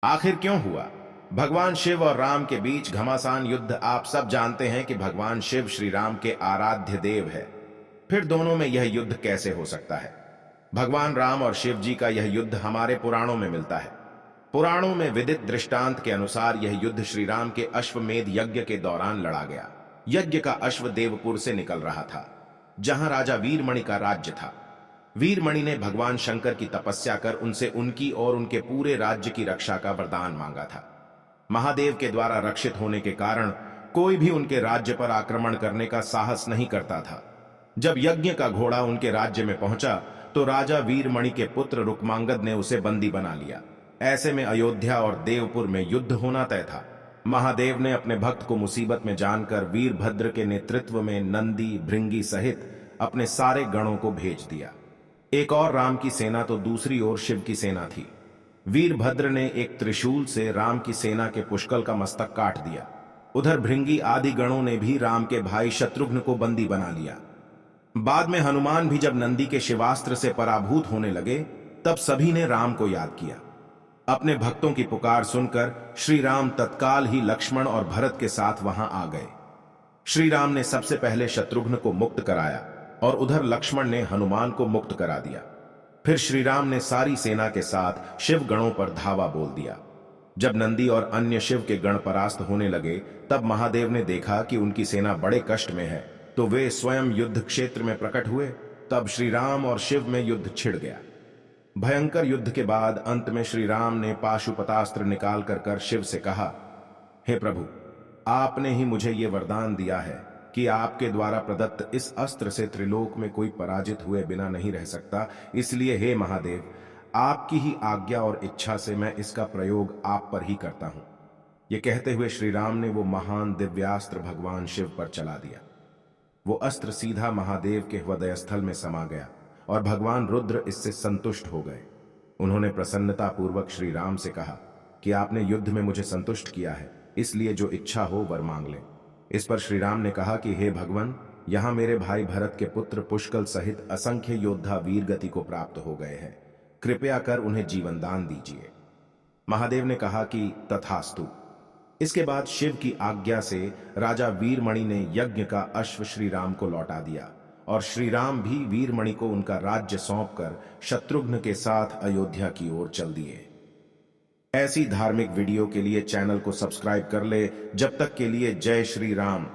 आखिर क्यों हुआ? भगवान शिव और राम के बीच घमासान युद्ध आप सब जानते हैं कि भगवान शिव श्री राम के आराध्य देव है। फिर दोनों में यह युद्ध कैसे हो सकता है? भगवान राम और शिव जी का यह युद्ध हमारे पुराणों में मिलता है। पुराणों में विदित दृष्टांत के अनुसार यह युद्ध श्री राम के अश्वमेध यज्ञ के दौरान लड़ा गया। यज्ञ का अश्व देवपुर से निकल रहा था, जहां राजा वीरमणि का राज्य था। वीरमणि ने भगवान शंकर की तपस्या कर उनसे उनकी और उनके पूरे राज्य की रक्षा का वरदान मांगा था। महादेव के द्वारा रक्षित होने के कारण कोई भी उनके राज्य पर आक्रमण करने का साहस नहीं करता था। जब यज्ञ का घोड़ा उनके राज्य में पहुंचा तो राजा वीरमणि के पुत्र रुक्मांगद ने उसे बंदी बना लिया। ऐसे में अयोध्या और देवपुर में युद्ध होना तय था। महादेव ने अपने भक्त को मुसीबत में जानकर वीरभद्र के नेतृत्व में नंदी, भृंगी सहित अपने सारे गणों को भेज दिया। एक और राम की सेना तो दूसरी ओर शिव की सेना थी। वीरभद्र ने एक त्रिशूल से राम की सेना के पुष्कल का मस्तक काट दिया। उधर भृंगी आदि गणों ने भी राम के भाई शत्रुघ्न को बंदी बना लिया। बाद में हनुमान भी जब नंदी के शिवास्त्र से पराभूत होने लगे तब सभी ने राम को याद किया। अपने भक्तों की पुकार सुनकर श्री राम तत्काल ही लक्ष्मण और भरत के साथ वहां आ गए। श्री राम ने सबसे पहले शत्रुघ्न को मुक्त कराया और उधर लक्ष्मण ने हनुमान को मुक्त करा दिया। फिर श्री राम ने सारी सेना के साथ शिव गणों पर धावा बोल दिया। जब नंदी और अन्य शिव के गण परास्त होने लगे तब महादेव ने देखा कि उनकी सेना बड़े कष्ट में है, तो वे स्वयं युद्ध क्षेत्र में प्रकट हुए। तब श्री राम और शिव में युद्ध छिड़ गया। भयंकर युद्ध के बाद अंत में श्री राम ने पाशुपतास्त्र निकाल कर शिव से कहा, हे प्रभु, आपने ही मुझे ये वरदान दिया है कि आपके द्वारा प्रदत्त इस अस्त्र से त्रिलोक में कोई पराजित हुए बिना नहीं रह सकता। इसलिए हे महादेव, आपकी ही आज्ञा और इच्छा से मैं इसका प्रयोग आप पर ही करता हूं। ये कहते हुए श्री राम ने वो महान दिव्यास्त्र भगवान शिव पर चला दिया। वो अस्त्र सीधा महादेव के हृदय स्थल में समा गया और भगवान रुद्र इससे संतुष्ट हो गए। उन्होंने प्रसन्नता पूर्वक श्री राम से कहा कि आपने युद्ध में मुझे संतुष्ट किया है, इसलिए जो इच्छा हो वर मांग लें। इस पर श्री राम ने कहा कि हे भगवान, यहां मेरे भाई भरत के पुत्र पुष्कल सहित असंख्य योद्धा वीर गति को प्राप्त हो गए हैं। कृपया कर उन्हें जीवन दान दीजिए। महादेव ने कहा कि तथास्तु। इसके बाद शिव की आज्ञा से राजा वीरमणि ने यज्ञ का अश्व श्री राम को लौटा दिया और श्री राम भी वीरमणि को उनका राज्य सौंपकर शत्रुघ्न के साथ अयोध्या की ओर चल दिए। ऐसी धार्मिक वीडियो के लिए चैनल को सब्सक्राइब कर ले। जब तक के लिए जय श्री राम।